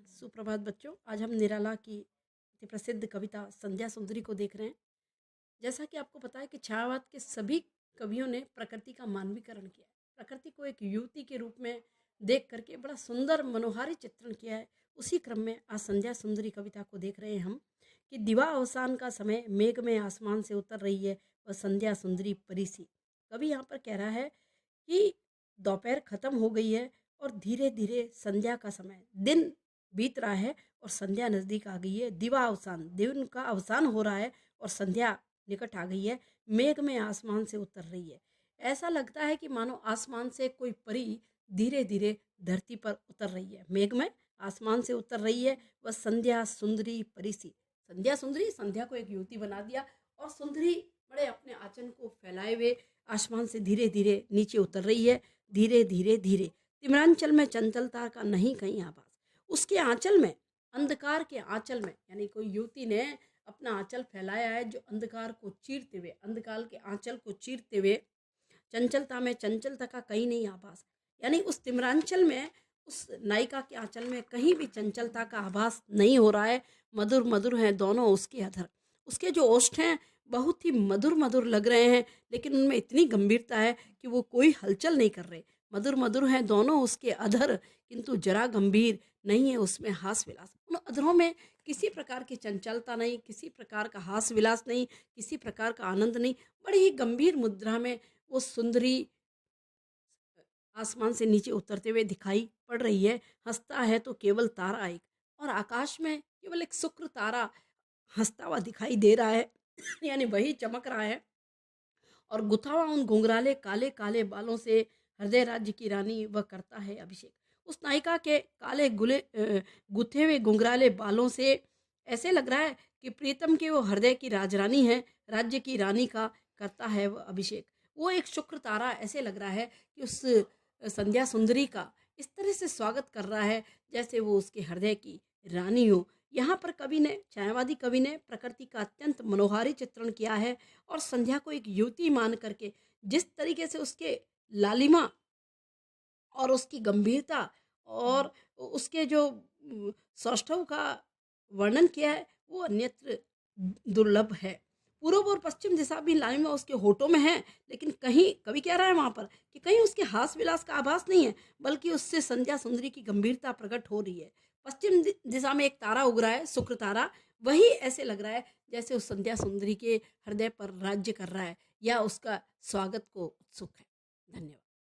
सुप्रभात बच्चों। आज हम निराला की अति प्रसिद्ध कविता संध्या सुंदरी को देख रहे हैं। जैसा कि आपको पता है कि छायावाद के सभी कवियों ने प्रकृति का मानवीकरण किया है। प्रकृति को एक युवती के रूप में देख करके बड़ा सुंदर मनोहारी चित्रण किया है। उसी क्रम में आज संध्या सुंदरी कविता को देख रहे हैं हम कि दिवा अवसान का समय, मेघ में आसमान से उतर रही है वह संध्या सुंदरी परी सी। कवि यहाँ पर कह रहा है कि दोपहर खत्म हो गई है और धीरे धीरे संध्या का समय, दिन बीत रहा है और संध्या नजदीक आ गई है। दिवा अवसान, दिन का अवसान हो रहा है और संध्या निकट आ गई है। मेघ में आसमान से उतर रही है। ऐसा लगता है कि मानो आसमान से कोई परी धीरे धीरे धरती पर उतर रही है। मेघ में आसमान से उतर रही है वह संध्या सुंदरी परी सी। संध्या सुंदरी, संध्या को एक युवती बना दिया और सुंदरी बड़े अपने आंचल को फैलाए हुए आसमान से धीरे धीरे नीचे उतर रही है। धीरे धीरे धीरे तिमरांचल में चंचलता का नहीं कहीं आभास। उसके आंचल में, अंधकार के आंचल में, यानी कोई युवती ने अपना आंचल फैलाया है जो अंधकार को चीरते हुए, अंधकार के आंचल को चीरते हुए चंचलता में चंचलता का कहीं नहीं आभास। यानी उस तिमरांचल में, उस नायिका के आंचल में कहीं भी चंचलता का आभास नहीं हो रहा है। मधुर मधुर हैं दोनों उसके अधर। उसके जो ओष्ठ हैं बहुत ही मधुर मधुर लग रहे हैं, लेकिन उनमें इतनी गंभीरता है कि वो कोई हलचल नहीं कर रहे। मधुर मधुर हैं दोनों उसके अधर, किंतु जरा गंभीर नहीं है उसमें हास विलास। उन अधरों में किसी प्रकार की चंचलता नहीं, किसी प्रकार का हास विलास नहीं, किसी प्रकार का आनंद नहीं। बड़ी ही गंभीर मुद्रा में वो सुंदरी आसमान से नीचे उतरते हुए दिखाई पड़ रही है। हंसता है तो केवल तारा एक, और आकाश में केवल एक शुक्र तारा हंसता हुआ दिखाई दे रहा है। यानी वही चमक रहा है और गुथा हुआ उन घुंघराले काले काले बालों से हृदय राज्य की रानी वह करता है अभिषेक। उस नायिका के काले गुथे हुए घुंघराले बालों से ऐसे लग रहा है कि प्रीतम के वो हृदय की राजरानी है, राज्य की रानी का करता है वह अभिषेक। वो एक शुक्र तारा ऐसे लग रहा है कि उस संध्या सुंदरी का इस तरह से स्वागत कर रहा है जैसे वो उसके हृदय की रानी हो। यहाँ पर कवि ने, छायावादी कवि ने प्रकृति का अत्यंत मनोहारी चित्रण किया है और संध्या को एक युवती मान करके जिस तरीके से उसके लालिमा और उसकी गंभीरता और उसके जो सौष्ठव का वर्णन किया है वो अन्यत्र दुर्लभ है। पूर्व और पश्चिम दिशा भी लालिमा उसके होठों में है, लेकिन कहीं कवि कह रहा है वहां पर कि कहीं उसके हास विलास का आभास नहीं है, बल्कि उससे संध्या सुंदरी की गंभीरता प्रकट हो रही है। पश्चिम दिशा में एक तारा उग रहा है, शुक्र तारा, वही ऐसे लग रहा है जैसे उस संध्या सुंदरी के हृदय पर राज्य कर रहा है या उसका स्वागत को उत्सुक है। धन्यवाद।